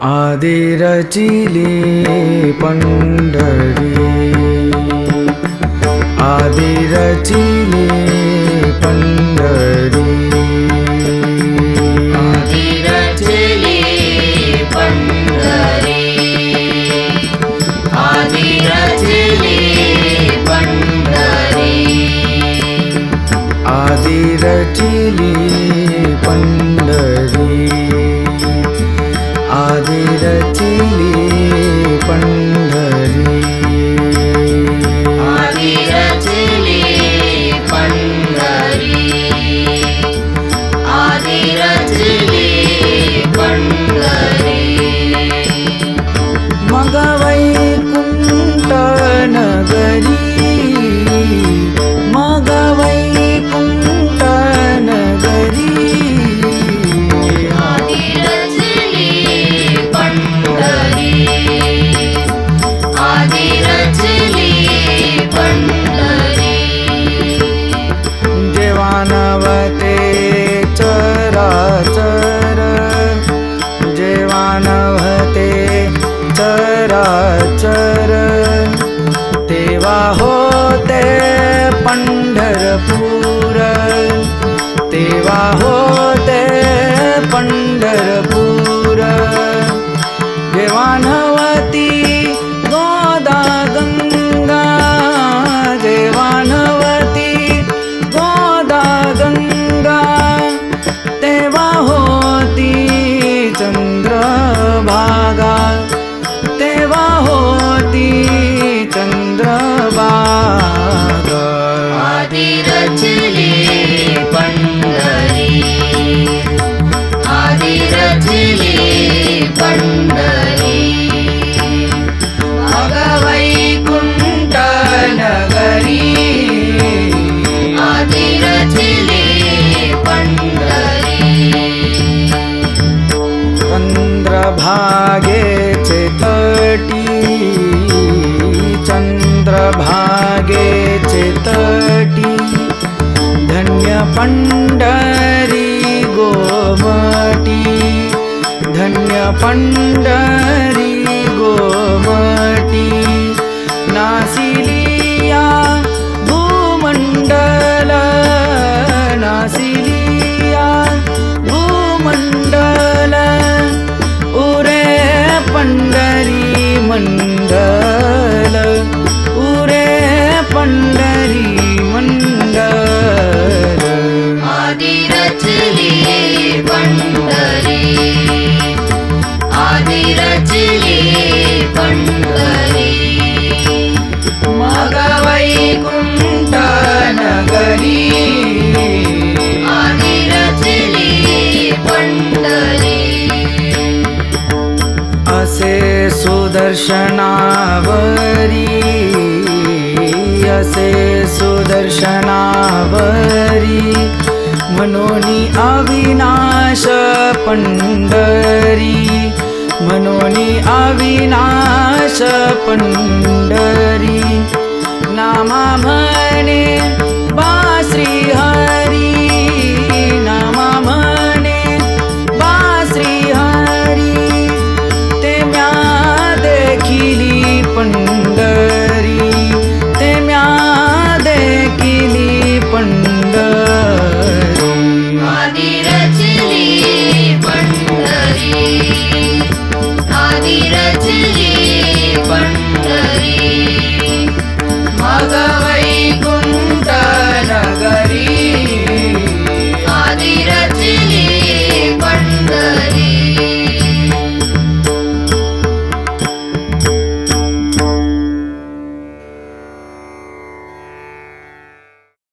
आदि रचिली पंढरी, आदि रचिली पंढरी, आदि रचिली पंढरी, आदि रचिली पंढरी, आदि रचिली पंढरी, आदि रचिली पंढरी, आदि रचिली पंढरी, आदि रचिली पंढरी। मग वैकुंठ नगरी, मग वैकुंठ नगरी, आदि रचिली पंढरी, आदि रचिली पंढरी। जेव्हा नव्हते चराचर, जेव्हा नव्हते चराचर, तेव्हा होते पंढरपूर, तेव्हा होते पंढरपूर। जेव्हा नव्हती गोदा गंगा, जेव्हा नव्हती गोदा गंगा, तेव्हा होती चंद्रभागा, तेव्हा होती चंद्रभागा। आदि रचिली पंढरी, आदि रचिली पंढरी, मग वैकुंठ नगरी, आदि रचिली पंढरी। चंद्रभागेचे तटी, चंद्रभागेचे तटी, धन्य पंढरी गोमटी, धन्य पंढरी गोमटी। नासिलिया भूमंडल, नासिलिया भूमंडल, उरे पंढरी मंडल, उरे पंढरी मंडल। आदि रचिली पंढरी, आदि रचिली पंढरी, मग वैकुंठ नगरी, आदि रचिली पंढरी। असे सुदर्शनावरी, असे सुदर्शनावरी, मनोनी अविनाश पंढरी, मनोनी अविनाश पंढरी। नामा म्हणे बा श्रीहरी, नामा म्हणे बा श्रीहरी, ते म्या देखिली पंढरी, ते म्या देखिली पंढरी। आदि रचिली पंढरी, आदि रचिली